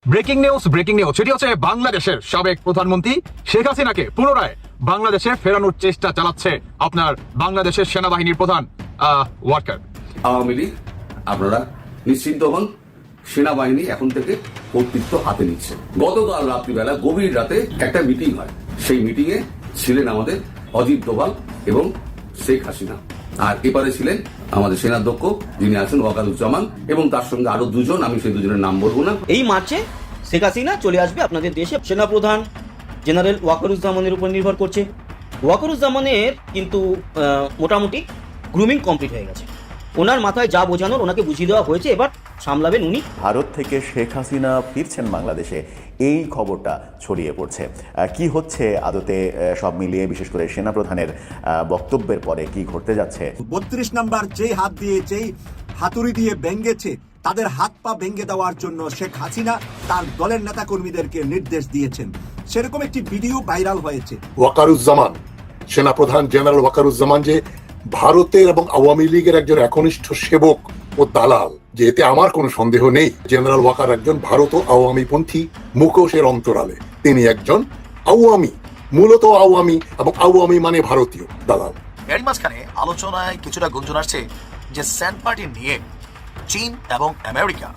Breaking news সেটি হচ্ছে বাংলাদেশের সাবেক প্রধানমন্ত্রী শেখ হাসিনাকে পুনরায় বাংলাদেশে ফেরানোর চেষ্টা চালাচ্ছে আপনার বাংলাদেশের সেনাবাহিনীর প্রধান ওয়াকার। আওয়ামী লীগ আপনারা নিশ্চিন্ত হন, সেনাবাহিনী এখন থেকে কর্তৃত্ব হাতে নিচ্ছে। গতকাল রাত্রিবেলা গভীর রাতে একটা মিটিং হয়, সেই মিটিং এ ছিলেন আমাদের অজিত ডোভাল এবং শেখ হাসিনা, আর এপারে ছিলেন আমাদের সেনাধ্যক্ষ যিনি আছেন ওয়াকারুজ্জামান, এবং তার সঙ্গে আরো দুজন, আমি সেই দুজনের নাম বলবো না। এই মার্চে শেখ হাসিনা চলে আসবে আপনাদের দেশে। সেনাপ্রধান জেনারেল ওয়াকারুজ্জামানের উপর নির্ভর করছে। ওয়াকারুজ্জামানের কিন্তু মোটামুটি গ্রুমিং কমপ্লিট হয়ে গেছে। ওনার মাথায় যা বোঝানোর ওনাকে বুঝিয়ে দেওয়া হয়েছে, এবার সামলাবেন উনি। ভারত থেকে শেখ হাসিনা ফিরছেন বাংলাদেশে, এই খবরটা ছড়িয়ে পড়ছে। কি হচ্ছে আদতে সব মিলিয়ে, বিশেষ করে সেনাপ্রধানের বক্তব্যের পরে কি ঘটতে যাচ্ছে? ৩২ নাম্বার যেই হাত দিয়ে যেই হাতুড়ি দিয়ে ভেঙ্গেছে, তাদের হাত পা ভেঙে দেওয়ার জন্য শেখ হাসিনা তার দলের নেতাকর্মীদেরকে নির্দেশ দিয়েছেন। সেরকম একটি ভিডিও ভাইরাল হয়েছে। ওয়াকারুজ্জামান, সেনাপ্রধান জেনারেল ওয়াকারুজ্জামান যে ভারতের এবং আওয়ামী লীগের একজন একনিষ্ঠ সেবক ও দালাল, যে এতে আমার কোনো সন্দেহ নেই। জেনারেল ওয়াকার একজন ভারত ও আওয়ামীপন্থী মুখোশের অন্তরালে। তিনি একজন আওয়ামী, মূলত আওয়ামী, এবং আওয়ামী মানে ভারতীয় দালাল। এর মাঝখানে আলোচনায় কিছুটা গুঞ্জন আসছে যে স্যান্ড পার্টি নিয়ে চীন এবং আমেরিকা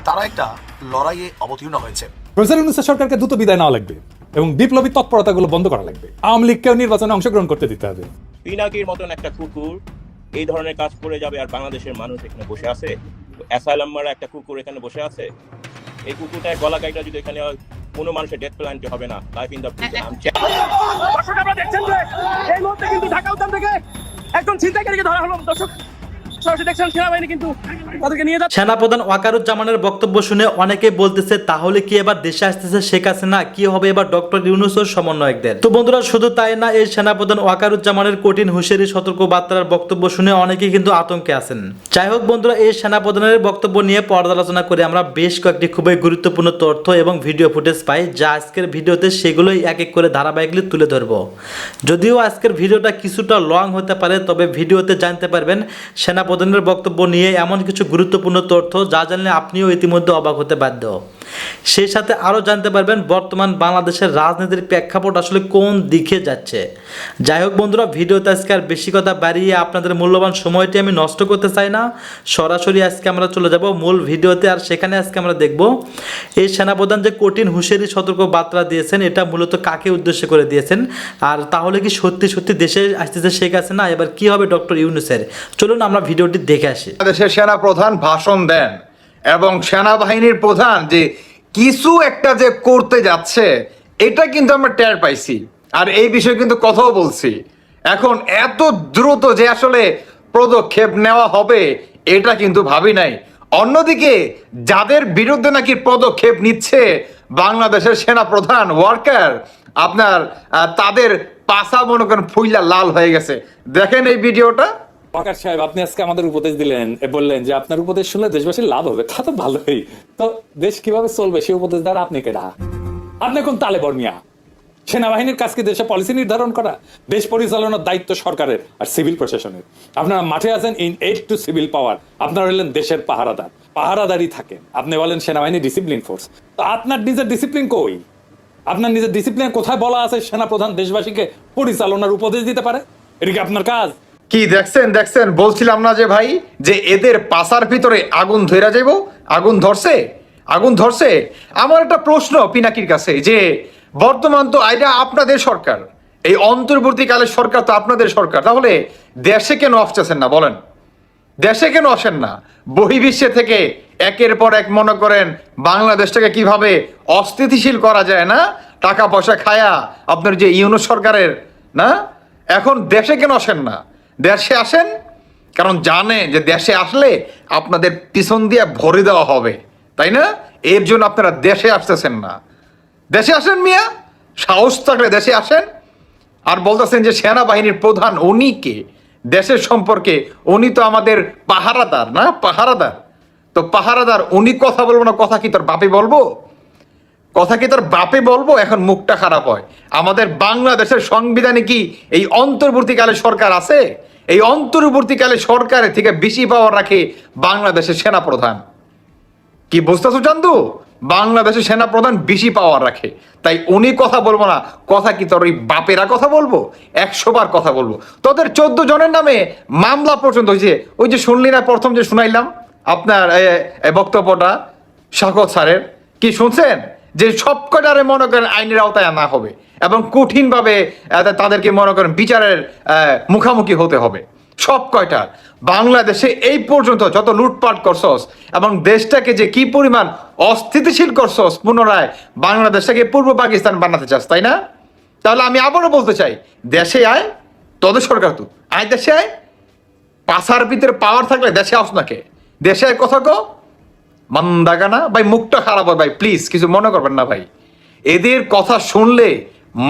তারা একটা লড়াইয়ে অবতীর্ণ হয়েছে। প্রফেসর ইউনূসের সরকারকে দ্রুত বিদায় নেওয়া লাগবে এবং বিপ্লবী তৎপরতাগুলো বন্ধ করা লাগবে। আওয়ামী লীগকেও নির্বাচনে অংশগ্রহণ করতে দিতে হবে। পিনাকির মতন একটা কুকুর এই ধরনের কাজ করে যাবে, আর বাংলাদেশের মানুষ এখানে বসে আছে, অ্যাসাইলাম মারা একটা কুকুর এখানে বসে আছে। এই কুকুরটার গলা কাইটা যদি এখানে কোনো মানুষের ডেথ পেনাল্টি হবে না, লাইফ ইন দ্য প্রিজন। আপনারা দেখছেন যে এই মুহূর্তে কিন্তু ঢাকা উদ্যান থেকে একজন ছিনতাইকারীকে ধরা হলো। দর্শক সরাসরি দেখছেন সেনাবাহিনী কিন্তু তাদেরকে নিয়ে যাচ্ছে। সেনাপ্রধান ওয়াকারুজ্জামানের বক্তব্য শুনে অনেকে বলতেছে, তাহলে কি এবার দেশে আসতেছে শেখ হাসিনা? কি হবে এবার ডক্টর ইউনূসের সমন্বয়কদের? তো বন্ধুরা, শুধু তাই না, এই সেনাপ্রধান ওয়াকারুজ্জামানের কঠিন হুঁশিয়ারি সতর্ক বার্তার বক্তব্য শুনে অনেকেই কিন্তু আতঙ্কে আছেন। যাই হোক বন্ধুরা, এই সেনাপ্রধানের বক্তব্য নিয়ে পর্যালোচনা করে আমরা বেশ কয়েকটি খুবই গুরুত্বপূর্ণ তথ্য এবং ভিডিও ফুটেজ পাই, যা আজকের ভিডিওতে সেগুলোই এক এক করে ধারাবাহিকলি তুলে ধরবো। যদিও আজকের ভিডিওটা কিছুটা লং হতে পারে, তবে ভিডিওতে জানতে পারবেন সেনাপ্রধানের বক্তব্য নিয়ে এমন কিছু গুরুত্বপূর্ণ তথ্য যা জানলে আপনিও ইতিমধ্যে অবাক হতে বাধ্য। সেই সাথে আরও জানতে পারবেন বর্তমান বাংলাদেশের রাজনীতির প্রেক্ষাপট আসলে কোন দিকে যাচ্ছে। যাই হোক বন্ধুরা, ভিডিওতে আজকে আর বেশি কথা বাড়িয়ে আপনাদের মূল্যবান সময়টি আমি নষ্ট করতে চাই না। সরাসরি আজকে আমরা চলে যাব মূল ভিডিওতে, আর সেখানে আজকে আমরা দেখব এই সেনাপ্রধান যে কঠিন হুঁশিয়ারি সতর্ক বার্তা দিয়েছেন, এটা মূলত কাকে উদ্দেশ্য করে দিয়েছেন, আর তাহলে কি সত্যি সত্যি দেশে আসতেছে শেখ হাসিনা? এবার কি হবে ডক্টর ইউনূসের? চলুন আমরা ভিডিওটি দেখে আসি। দেশের সেনাপ্রধান ভাষণ দেন এবং সেনাবাহিনীর প্রধান যে কিছু একটা যে করতে যাচ্ছে, এটা কিন্তু আমরা টের পাইছি, আর এই বিষয়ে কিন্তু কথাও বলছি। এখন এত দ্রুত যে আসলে পদক্ষেপ নেওয়া হবে, এটা কিন্তু ভাবি নাই। অন্যদিকে যাদের বিরুদ্ধে নাকি পদক্ষেপ নিচ্ছে বাংলাদেশের সেনাপ্রধান ওয়াকার, আপনার তাদের পাছা মনে করেন ফুইলা লাল হয়ে গেছে। দেখেন এই ভিডিওটা। ওয়াকার সাহেব, আপনি আজকে আমাদের উপদেশ দিলেন, বললেন যে আপনার উপদেশ শুনলে দেশবাসীর লাভ হবে। তা তো ভালোই, তো দেশ কিভাবে চলবে সেই উপদেশ দ্বারা আপনি কেডা? আপনি কোন তালে বর্মিয়া? সেনাবাহিনীর কাজকে দেশে পলিসি নির্ধারণ করা, দেশ পরিচালনার দায়িত্ব সরকারের আর সিভিল প্রশাসনের। আপনারা মাঠে আছেন ইন এইড টু সিভিল পাওয়ার। আপনারা হলেন দেশের পাহারাদার, পাহারাদারই থাকেন। আপনি বলেন সেনাবাহিনী ডিসিপ্লিন ফোর্স, তো আপনার নিজের ডিসিপ্লিন কই? আপনার নিজের ডিসিপ্লিন কোথায় বলা আছে সেনাপ্রধান দেশবাসীকে পরিচালনার উপদেশ দিতে পারে? এটা কি আপনার কাজ? কি দেখছেন বলছিলাম না যে ভাই, যে এদের পাছার ভিতরে আগুন ধরে যাইব। আগুন ধরছে। আমার একটা প্রশ্ন পিনাকির কাছে, যে বর্তমান তো এটা আপনাদের সরকার, এই অন্তর্বর্তীকালের সরকার তো আপনাদের সরকার, তাহলে দেশে কেন আসতেছেন না? বলেন, দেশে কেন আসেন না? বহির্বিশ্বে থেকে একের পর এক মনে করেন বাংলাদেশটাকে কিভাবে অস্থিতিশীল করা যায় না, টাকা পয়সা খায়া আপনার যে ইউনূস সরকারের না, এখন দেশে কেন আসেন না? দেশে আসেন কারণ জানে যে দেশে আসলে আপনাদের পিছন দিয়ে ভরে দেওয়া হবে, তাই না? এর জন্য আপনারা দেশে আসতেছেন না। দেশে আসেন মিয়া, সাহস থাকলে দেশে আসেন। আর বলতেছেন যে সেনাবাহিনীর প্রধান উনি কে? দেশের সম্পর্কে উনি তো আমাদের পাহারাদার না, পাহারাদার। তো পাহারাদার উনি কথা বলবো না, কথা কি তোর বাপে বলবো? এখন মুখটা খারাপ হয়। আমাদের বাংলাদেশের সংবিধানে কি এই অন্তর্বর্তীকালে সরকার আছে? এই অন্তর্বর্তীকালে সরকারের থেকে বেশি পাওয়ার রাখে বাংলাদেশের সেনাপ্রধান। কি বুঝতেছো চান্দু? বাংলাদেশের সেনাপ্রধান বেশি পাওয়ার রাখে, তাই উনি কথা বলবো না, কথা কি তোর ওই বাপেরা কথা বলবো? 100 বার কথা বলবো। তোদের 14 জনের নামে মামলা পর্যন্ত হয়েছে। ওই যে শুনলি না প্রথম যে শুনাইলাম আপনার বক্তব্যটা শাকত স্যারের, কি শুনছেন? যে সব কটারে মনে করেন আইনের আওতায় আনা হবে এবং কঠিনভাবে তাদেরকে মনে করেন বিচারের মুখামুখি হতে হবে। সব কয়টা বাংলাদেশে এই পর্যন্ত যত লুটপাট করছস এবং দেশটাকে যে কি পরিমাণ অস্থিতিশীল করছস, পুনরায় বাংলাদেশটাকে পূর্ব পাকিস্তান বানাতে চাস, তাই না? তাহলে আমি আবারও বলতে চাই, দেশে আয়, তোদের সরকার তো আয়, দেশে আয়। পাশার ভিতরে পাওয়ার থাকলে দেশে আস নাকে, দেশে আয় কথা কো মান্দাগানা ভাই, মুখটা খারাপ হয় ভাই, প্লিজ কিছু মনে করবেন না ভাই। এদের কথা শুনলে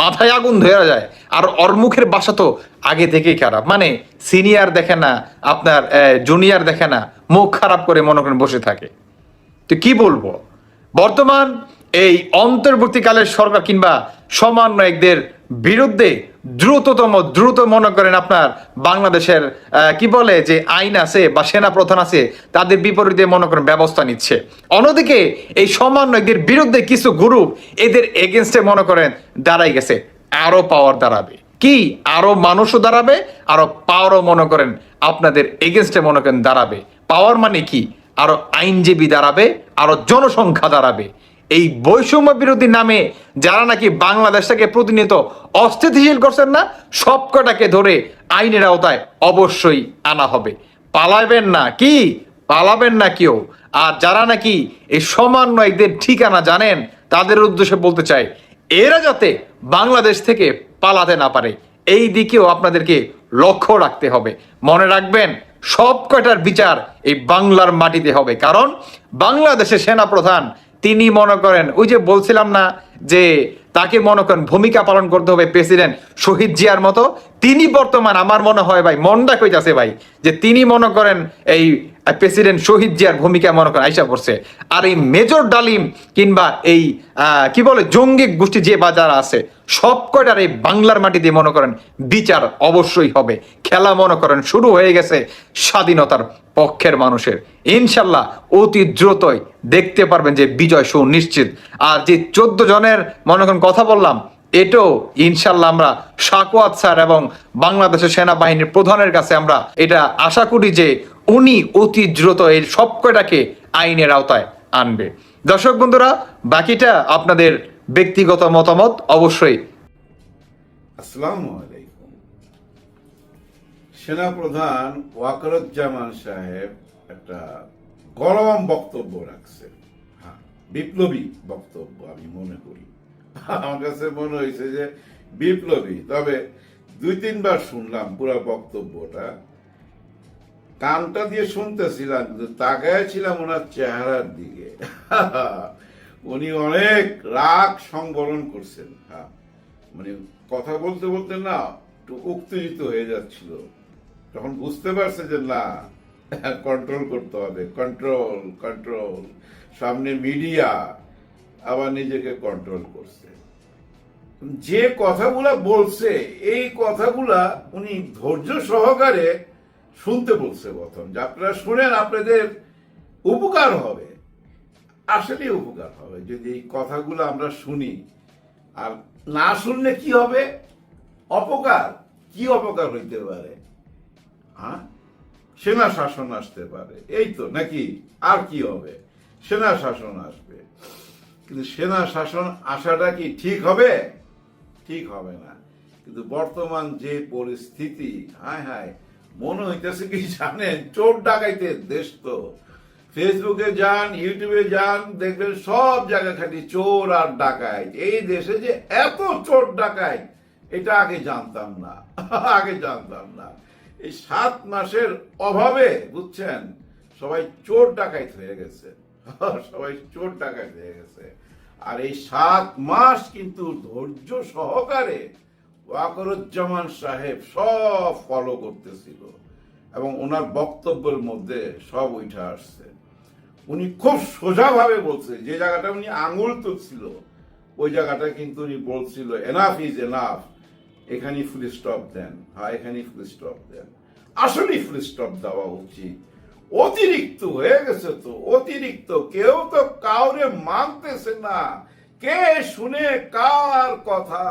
মাথায় আগুন ধরে যায়। আর ওর মুখের বাসা তো আগে থেকেই খারাপ, মানে সিনিয়র দেখে না, আপনার জুনিয়র দেখে না, মুখ খারাপ করে মনে করেন বসে থাকে। তো কি বলবো, বর্তমান এই অন্তর্বর্তীকালের সরকার কিংবা সমন্বয়কদের বিরুদ্ধে দ্রুত মনে করেন আপনার বাংলাদেশের কি বলে যে আইন আছে বা সেনা প্রধান আছে, তাদের বিপরীতে মনে করেন ব্যবস্থা নিচ্ছে। অন্যদিকে এই সমন্বয়কদের বিরুদ্ধে কিছু গ্রুপ এদের এগেনস্টে মনে করেন দাঁড়াই গেছে, আরো পাওয়ার দাঁড়াবে, কি আরো মানুষও দাঁড়াবে, আরো পাওয়ারও মনে করেন আপনাদের এগেনস্টে মনে করেন দাঁড়াবে। পাওয়ার মানে কি, আরো আইনজীবী দাঁড়াবে, আরো জনসংখ্যা দাঁড়াবে। এই বৈষম্য বিরোধী নামে যারা নাকি বাংলাদেশটাকে প্রতিনিয়ত অস্থিতিশীল করছেন না, সব কটাকে ধরে আইনের আওতায় অবশ্যই আনা হবে। পালাবেন না, কি পালাবেন না কেউ। আর যারা নাকি এই সমন্বয়কদের ঠিকানা জানেন, তাদের উদ্দেশ্যে বলতে চাই, এরা যাতে বাংলাদেশ থেকে পালাতে না পারে, এই দিকেও আপনাদেরকে লক্ষ্য রাখতে হবে। মনে রাখবেন, সব কয়টার বিচার এই বাংলার মাটিতে হবে। কারণ বাংলাদেশের সেনাপ্রধান তিনি মনে করেন, ওই যে বলছিলাম না যে তাকে মনে করেন ভূমিকা পালন করতে হবে প্রেসিডেন্ট শহীদ জিয়ার মতো, তিনি বর্তমান আমার মনে হয় ভাই, মনটা কইতাছে ভাই, যে তিনি মনে করেন এই প্রেসিডেন্ট শহীদ জিয়ার ভূমিকা মনে করেন আইসা পড়ছে। আর এই মেজর ডালিম কিংবা এই কি বলে জঙ্গি গোষ্ঠী যে বাজার আছে, সব কয়টার এই বাংলার মাটিতে মনে করেন বিচার অবশ্যই হবে। খেলা মনে করেন শুরু হয়ে গেছে স্বাধীনতার পক্ষের মানুষের। ইনশাল্লাহ অতি দ্রুতই দেখতে পারবেন যে বিজয় সুনিশ্চিত। আর যে 14 জনের মনে করেন কথা বললাম, এটাও ইনশাল্লাহ আমরা সাকওয়াত স্যার এবং বাংলাদেশের সেনাবাহিনীর প্রধানের কাছে আমরা এটা আশা করি যে উনি অতি দ্রুত এই সব কয়টাকে আইনের আওতায় আনবে। দর্শক বন্ধুরা, বাকিটা আপনাদের ব্যক্তিগত মতামত অবশ্যই। আসসালামু আলাইকুম। সেনাপ্রধান ওয়াকারুজ্জামান সাহেব একটা গরম বক্তব্য রাখছেন, হ্যাঁ, বিপ্লবী বক্তব্য আমি মনে করি। আমার কাছে মনে হয়েছে যে বিপ্লবী, তবে 2-3 বার শুনলাম পুরো বক্তব্যটা, কানটা দিয়ে শুনতেছিলাম কিন্তু তাকায় ছিলাম ওনার চেহারার দিকে। উনি অনেক রাগ সংবরণ করছেন, হ্যাঁ, মানে কথা বলতে বলতে না একটু উত্তেজিত হয়ে যাচ্ছিল। তখন বুঝতে পারছে যে না, কন্ট্রোল করতে হবে, কন্ট্রোল। সামনে মিডিয়া, আবার নিজেকে কন্ট্রোল করছে। যে কথাগুলা বলছে, এই কথাগুলা উনি ধৈর্য সহকারে শুনতে বলছে প্রথম, যে আপনারা শুনেন, আপনাদের উপকার হবে, আসলে উপকার হবে যদি এই কথাগুলো আমরা শুনি। আর না শুনলে কি হবে? অপকার। কি অপকার হইতে পারে? হ্যাঁ, সেনা শাসন আসতে পারে, এই তো নাকি? আর কি হবে? সেনা শাসন আসবে। কিন্তু সেনা শাসন আসাটা কি ঠিক হবে? ঠিক হবে না। কিন্তু বর্তমান যে পরিস্থিতি, হায় মনে হইতেছে কি জানেন, চোর ডাকাইতের দেশ তো। ফেসবুকে যান, ইউটিউবে যান, দেখবেন সব জায়গা খালি চোর আর ডাকাইত। এই দেশে যে এত চোর ডাকাইত, এটা আগে জানতাম না। এই 7 মাসের অভাবে, বুঝছেন, সবাই চোর ডাকাইত হয়ে গেছে। আর এই 7 মাস কিন্তু ধৈর্য সহকারে ওয়াকারুজ্জামান সাহেব সব ফলো করতেছিল এবং ওনার বক্তব্যের মধ্যে সব উঠে আসছে। উনি খুব সোজাভাবে বলছে, যে জায়গাটা উনি আঙুল তুলছিল ওই জায়গাটা কিন্তু উনি বলছিল এনাফ ইজ এনাফ, এখানেই ফুল স্টপ দেন। হ্যাঁ, এখানেই ফুল স্টপ দেন। আসলেই ফুল স্টপ দেওয়া উচিত। অতিরিক্ত হয়ে গেছে, তো অতিরিক্ত। কেউ তো কাউরে মানতেছে না, কে শুনে কার কথা।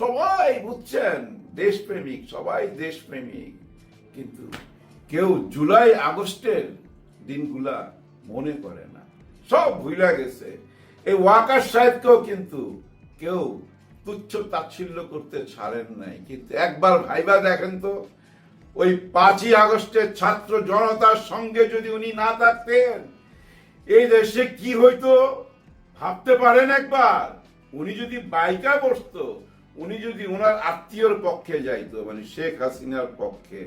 সবাই বুঝছেন দেশপ্রেমিক, সবাই দেশপ্রেমিক, কিন্তু কেউ জুলাই আগস্টের দিনগুলা মনে করে না, সব ভুলে গেছে। এই ওয়াকার সাহেবকেও কিন্তু কেউ তুচ্ছ তাচ্ছিল্য করতে ছাড়েন নাই। কিন্তু একবার ভাইবা দেখেন তো, ওই 5ই আগস্টের ছাত্র জনতার সঙ্গে যদি উনি না থাকতেন, এই দেশে কি হইতো ভাবতে পারেন একবার? উনি যদি বাইকা বসতো, উনি যদি ওনার আত্মীয়র পক্ষে যাইতো, মানে শেখ হাসিনার পক্ষে,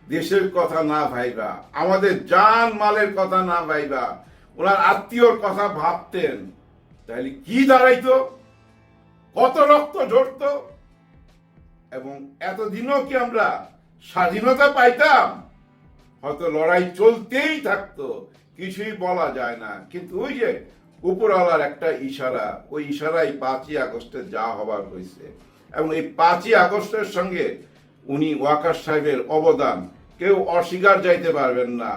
দেশের কথা না ভাইবা, আমাদের জান মালের কথা না ভাইবা, ওনার আত্মীয়র কথা ভাবতেন, তাহলে কি দাঁড়াইতো? কত রক্ত ঝরতো? এবং এতদিনও কি আমরা স্বাধীনতা পাইতাম? হয়তো লড়াই চলতেই থাকতো, কিছুই বলা যায় না। কিন্তু ওই যে উপরওয়ালার একটা ইশারা, ওই ইশারাই 5ই আগস্টে যা হবার হয়েছে। এবং এই 5ই আগস্টের সঙ্গে উনি ওয়াকার সাহেবের অবদান কেউ অস্বীকার যাইতে পারবেন না।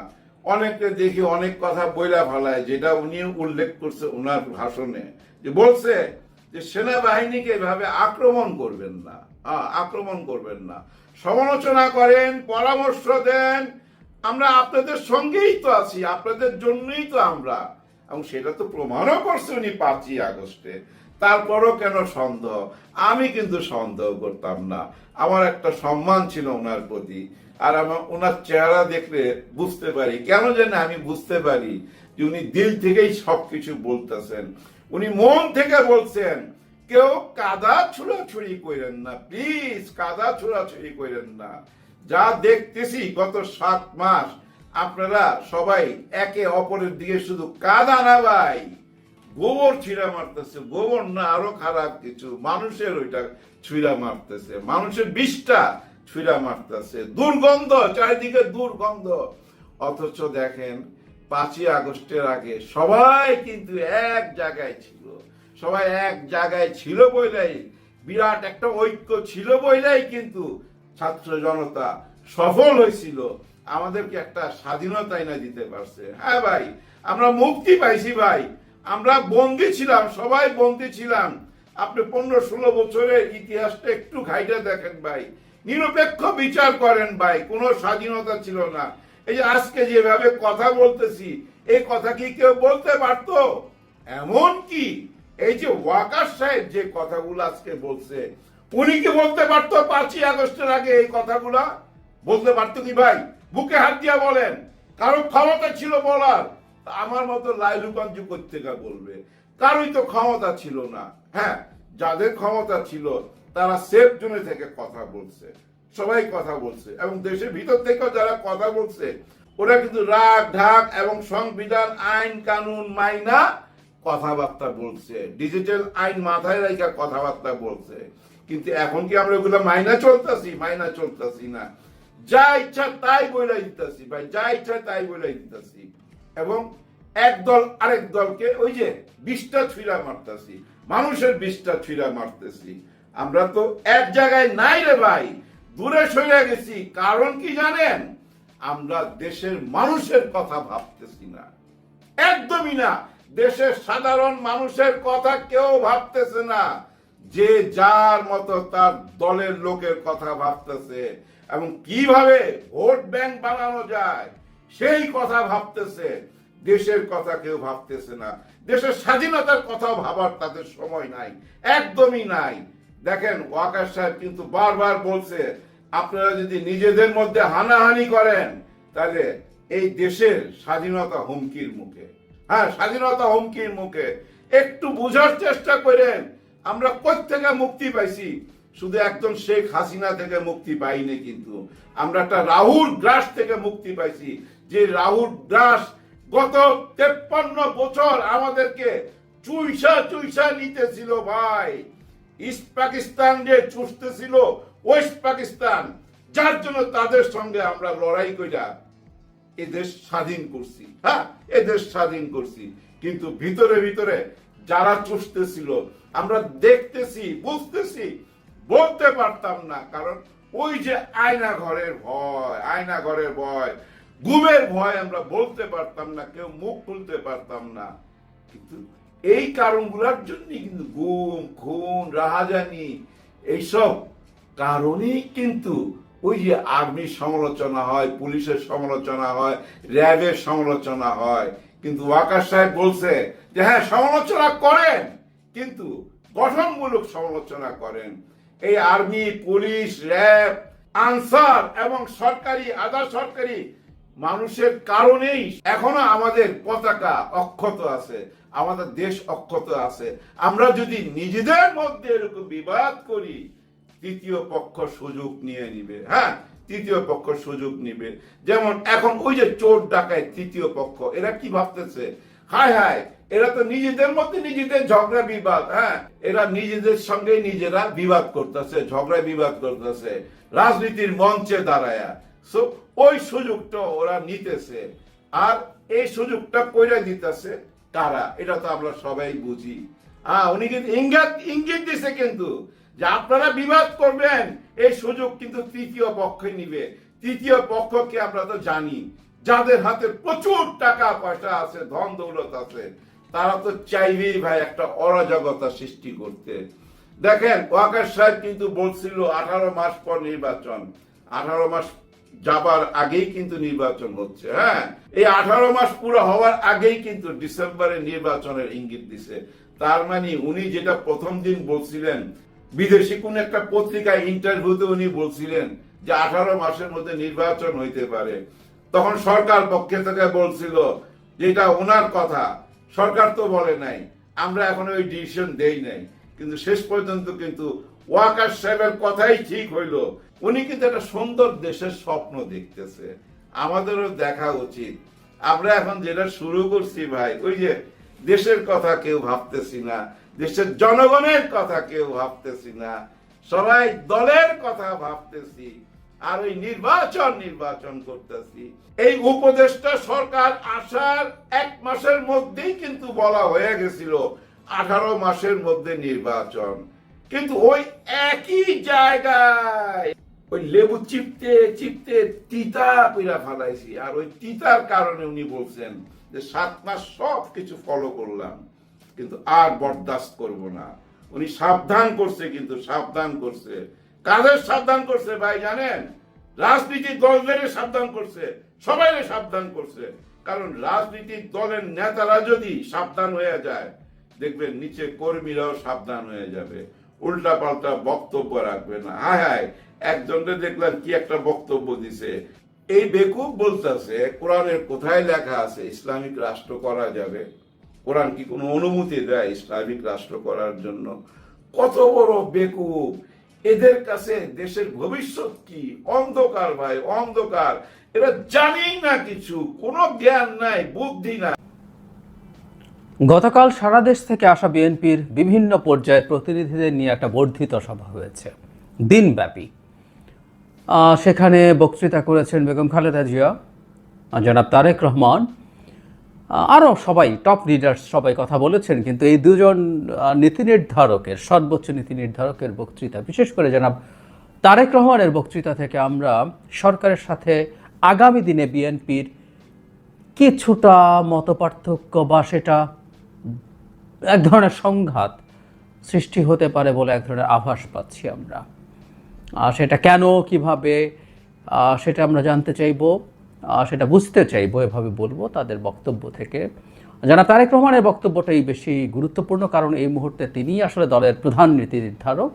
অনেকে দেখি অনেক কথা বইলা ফেলায়, যেটা উনি উল্লেখ করছে ওনার ভাষণে, যে বলছে যে সেনাবাহিনীকে এভাবে আক্রমণ করবেন না, আক্রমণ করবেন না, সমালোচনা করেন, পরামর্শ দেন, আমরা আপনাদের সঙ্গেই তো আছি, আপনাদের জন্যই তো আমরা। এবং সেটা তো প্রমাণও করছে উনি 5ই আগস্টে। তারপরও কেন সন্দেহ? আমি কিন্তু সন্দেহ করতাম না, আমার একটা সম্মান ছিল ওনার প্রতি। আর আমার ওনার চেহারা দেখলে বুঝতে পারি, কেন জানি আমি বুঝতে পারি যে উনি দিল থেকেই সবকিছু বলতেছেন, উনি মন থেকে বলছেন। কেউ কাদা ছুড়াছুড়ি করেন না, প্লিজ, কাদা ছুড়াছুড়ি করেন না। যা দেখতেছি গত 7 মাস, আপনারা সবাই একে অপরের দিকে শুধু কাদা না ভাই, গোবর ছিঁড়া মারতেছে। গোবর না, আরো খারাপ কিছু, মানুষের ওইটা ছুঁড়া মারতেছে, মানুষের বিষটা ছুঁড়া মারতেছে, দুর্গন্ধ, চারিদিকে দুর্গন্ধ। অথচ দেখেন 5ই আগস্টের আগে সবাই কিন্তু এক জায়গায় ছিল, সবাই এক জায়গায় ছিল বইলাই, বিরাট একটা ঐক্য ছিল বইলাই কিন্তু ছাত্র জনতা সফল হয়েছিল, আমাদেরকে একটা স্বাধীনতা এনে দিতে পারছে। হ্যাঁ ভাই, আমরা মুক্তি পাইছি ভাই, আমরা বন্দী ছিলাম, সবাই বন্দী ছিলাম। আপনি 15-16 বছরের ইতিহাসটা একটু ঘাইটা দেখেন ভাই, নিরপেক্ষ বিচার করেন ভাই, কোনো স্বাধীনতা ছিল না। এই যে আজকে যেভাবে কথা বলতেছি, এই কথা কি কেউ বলতে পারতো? এমন কি এই যে ওয়াকার সাহেব যে কথাগুলো আজকে বলছে, উনি কি বলতে পারতো 5ই আগস্টের আগে এই কথাগুলা? বলতে পারতো কি ভাই? বুকে হাত দিয়া বলেন, কারো ক্ষমতা ছিল বলার? আমার মতো লাইলুগঞ্জ কোত্থেকে বলবে? কারোই তো ক্ষমতা ছিল না। হ্যাঁ, যাদের ক্ষমতা ছিল তারা সেফ জোনে থেকে কথা বলছে, সবাই কথা বলছে। এবং দেশের ভিতর থেকেও যারা কথা বলছে, ওরা কিন্তু রাগ ঢাক এবং সংবিধান, আইন কানুন মাইনা কথাবার্তা বলছে, ডিজিটাল আইন মাথায় রেখে কথাবার্তা বলছে। কিন্তু এখন কি আমরা ওগুলো মাইনা চলতেছি? মাইনা চলতেছি না, যা ইচ্ছা তাই বইলাই দিতেছি ভাই, যা ইচ্ছা তাই বইলাই দিতেছি। এবং এক দল আরেক দলকে ওই যে বিষটা ছুঁড়া মারতেছি, মানুষের বিষটা ছুঁড়া মারতেছি। আমরা তো এক জায়গায় নাই রে ভাই, দূরে সরে গেছি। কারণ কি জানেন? আমরা দেশের মানুষের কথা ভাবতেছি না, একদমই না। দেশের সাধারণ মানুষের কথা কেউ ভাবতেছে না, যে যার মতো তার দলের লোকের কথা ভাবতেছে এবং কিভাবে ভোট ব্যাংক বানানো যায় সেই কথা ভাবতেছে। দেশের কথা কেউ ভাবতেছে না, দেশের স্বাধীনতার কথাও ভাবার তাদের সময় নাই, একদমই নাই। দেখেন ওয়াকার সাহেব কিন্তু বারবার বলছে, আপনারা যদি নিজেদের মধ্যে হানাহানি করেন তাহলে এই দেশের স্বাধীনতা হুমকির মুখে। হ্যাঁ, স্বাধীনতা হুমকির মুখে। একটু বুঝার চেষ্টা করেন, আমরা কোত্থেকে মুক্তি পাইছি? শুধু একজন শেখ হাসিনা থেকে মুক্তি পাইনি, কিন্তু আমরা একটা রাহুল দ্রাস থেকে মুক্তি পাইছি। যে রাহুল দ্রাস গত 53 বছর আমাদেরকে চুইসা নিতেছিল ভাই। ইস্ট পাকিস্তান যে চুষতেছিল ওয়েস্ট পাকিস্তান, যার জন্য তাদের সঙ্গে আমরা লড়াই কইরা এদেশ স্বাধীন করছি। হ্যাঁ, এদেশ স্বাধীন করছি। কিন্তু ভিতরে ভিতরে যারা চুষতেছিল আমরা দেখতেছি, বুঝতেছি, বলতে পারতাম না। কারণ ওই যে আয়না ঘরের ভয়, আয়না ঘরের ভয়। গুমের ভয় আমরা বলতে পারতাম না, কেউ মুখ খুলতে পারতাম না। কিন্তু এই কারণগুলোর জন্য কিন্তু গুম, খুন, রাহাজানি এইসব কারণেই কিন্তু ওই যে আর্মির সমালোচনা হয়, পুলিশের সমালোচনা হয়, র্যাবের সমালোচনা হয়। কিন্তু ওয়াকার সাহেব বলছে যে হ্যাঁ সমালোচনা করেন, কিন্তু গঠনমূলক সমালোচনা করেন। এই আর্মি, পুলিশ, র্যাব, আনসার এবং সরকারি, আধা সরকারি মানুষের কারণেই এখনো আমাদের পতাকা অক্ষত আছে, আমাদের দেশ অক্ষত আছে। আমরা যদি নিজেদের মধ্যে এরকম বিবাদ করি, তৃতীয় পক্ষ সুযোগ নিয়ে নিবে। হ্যাঁ, তৃতীয় পক্ষ সুযোগ নিবে। যেমন এখন ওই যে চোর ডাকায় তৃতীয় পক্ষ, এরা কি ভাবতেছে, হায় হায় এরা তো নিজেদের মধ্যে নিজেদের ঝগড়া বিবাদ, হ্যাঁ এরা নিজেদের সঙ্গে নিজেরা বিবাদ করতেছে, ঝগড়া বিবাদ করতেছে রাজনীতির মঞ্চে দাঁড়ায়া। সো ওই সুযোগটা ওরা নিতেছে, আর এই সুযোগটা কইরা দিতেছে কারা, এটা তো আমরা সবাই বুঝি। উনি কিন্তু ইঙ্গিত দিছে কিন্তু যে আপনারা বিবাদ করবেন, এই সুযোগ কিন্তু তৃতীয় পক্ষে নিবে। তৃতীয় পক্ষকে আমরা তো জানি, যাদের হাতে প্রচুর টাকা পয়সা আছে, ধন দৌলত আছে, তারা তো চাইবেই ভাই একটা অরাজকতা সৃষ্টি করতে। দেখেন ওয়াকার সাহেব কিন্তু বলছিল 18 মাস পর নির্বাচন, 18 মাস যাবার আগেই কিন্তু নির্বাচন হচ্ছে। হ্যাঁ, এই 18 মাস পুরো হওয়ার আগেই কিন্তু ডিসেম্বরে নির্বাচনের ইঙ্গিত দিছে। তার মানে উনি যেটা প্রথম দিন বলছিলেন, বিদেশি কোন একটা পত্রিকায় ইন্টারভিউতে উনি বলছিলেন যে 18 মাসের মধ্যে নির্বাচন হইতে পারে, তখন সরকার পক্ষে থেকে বলছিল যেটা ওনার কথা, সরকার তো বলে নাই, আমরা এখন ওই ডিসিশন দেই নাই। কিন্তু শেষ পর্যন্ত কিন্তু ওয়াকার সাহেবের কথাই ঠিক হইলো। উনি কিন্তু একটা সুন্দর দেশের স্বপ্ন দেখতেছে, আমাদেরও দেখা উচিত। আমরা এখন যেটা শুরু করছি ভাই, ওই যে দেশের কথা কেউ ভাবতেছি না, দেশের জনগণের কথা কেউ ভাবতেছি না, সবাই দলের কথা ভাবতেছি, আর ওই নির্বাচন করতেছি। এই উপদেষ্টা সরকার আসার 1 মাসের মধ্যেই কিন্তু বলা হয়ে গেছিল 18 মাসের মধ্যে নির্বাচন। কিন্তু ওই একই জায়গায় ওই লেবু চিপতে চিপতে তিতা কইরা ফালাইছি, আর ওই তিতার কারণে উনি বলছেন যে 7 মাস সব কিছু ফলো করলাম, কিন্তু আর বরদাস্ত করব না। উনি সাবধান করছে, কিন্তু সাবধান করছে কাদের সাবধান করছে ভাই জানেন? রাজনীতির দলদের সাবধান করছে, সবাই সাবধান করছে। কারণ রাজনীতির দলের নেতারা যদি সাবধান হয়ে যায়, দেখবেন নিচে কর্মীরাও সাবধান হয়ে যাবে, উল্টা পাল্টা বক্তব্য রাখবে না। হায় হায়, একজনকে দেখলাম কি একটা বক্তব্য দিছে, এই বেকুব বলতেছে কোরআনের কোথায় লেখা আছে ইসলামিক রাষ্ট্র করা যাবে? কোরআন কি কোনো অনুমতি দেয় ইসলামিক রাষ্ট্র করার জন্য? কত বড় বেকুব! এদের কাছে দেশের ভবিষ্যৎ কি? অন্ধকার ভাই, অন্ধকার। এরা জানেই না কিছু, কোনো জ্ঞান নাই, বুদ্ধি নাই। গতকাল সারা দেশ থেকে আসা বিএনপির বিভিন্ন পর্যায়ের প্রতিনিধিদের নিয়ে একটা বর্ধিত সভা হয়েছে দিনব্যাপী। সেখানে বক্তৃতা করেছেন বেগম খালেদা জিয়া, জনাব তারেক রহমান, আরও সবাই টপ লিডার্স সবাই কথা বলেছেন। কিন্তু এই দুজন নীতি নির্ধারকের, সর্বোচ্চ নীতি নির্ধারকের বক্তৃতা, বিশেষ করে জনাব তারেক রহমানের বক্তৃতা থেকে আমরা সরকারের সাথে আগামী দিনে বিএনপির কিছুটা মতপার্থক্য বা সেটা এক ধরনের সংঘাত সৃষ্টি হতে পারে বলে এক ধরনের আভাস পাচ্ছি আমরা। সেটা কেন, কিভাবে, সেটা আমরা জানতে চাইব, সেটা বুঝতে চাইব, এভাবে বলবো তাদের বক্তব্য থেকে। জনাব তারেক রহমানের বক্তব্যটাই বেশি গুরুত্বপূর্ণ, কারণ এই মুহূর্তে তিনিই আসলে দলের প্রধান নীতি নির্ধারক।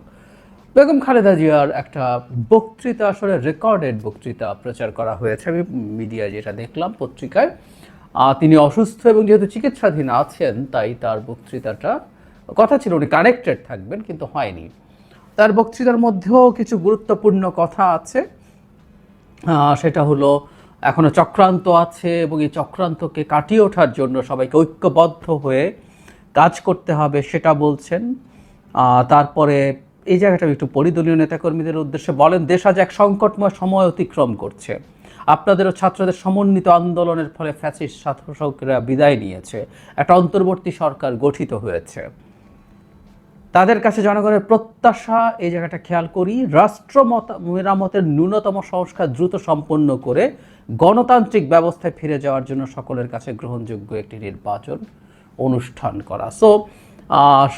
বেগম খালেদা জিয়ার একটা বক্তৃতা, আসলে রেকর্ডেড বক্তৃতা প্রচার করা হয়েছে, আমি মিডিয়ায় যেটা দেখলাম, পত্রিকায়। তিনি অসুস্থ এবং যেহেতু চিকিৎসাধীন আছেন, তাই তার বক্তৃতাটা, কথা ছিল উনি কানেক্টেড থাকবেন, কিন্তু হয়নি। তার বক্তৃতার মধ্যেও কিছু গুরুত্বপূর্ণ কথা আছে। সেটা হলো এখনো চক্রান্ত আছে এবং এই চক্রান্তকে কাটিয়ে ওঠার জন্য সবাইকে ঐক্যবদ্ধ হয়ে কাজ করতে হবে, সেটা বলছেন। তারপরে এই জায়গাটা একটু পরিদলীয় নেতাকর্মীদের উদ্দেশ্যে বলেন, দেশ আজ এক সংকটময় সময় অতিক্রম করছে। আপনাদেরও ছাত্রদের সমন্বিত আন্দোলনের ফলে ফ্যাসিস্ট শাসকরা বিদায় নিয়েছে, একটা অন্তর্বর্তী সরকার গঠিত হয়েছে। তাদের কাছে জনগণের প্রত্যাশা, এই জায়গাটা খেয়াল করি, রাষ্ট্র মেরামতের ন্যূনতম সংস্কার দ্রুত সম্পন্ন করে গণতান্ত্রিক ব্যবস্থায় ফিরে যাওয়ার জন্য সকলের কাছে গ্রহণযোগ্য একটি নির্বাচন অনুষ্ঠান করা। সো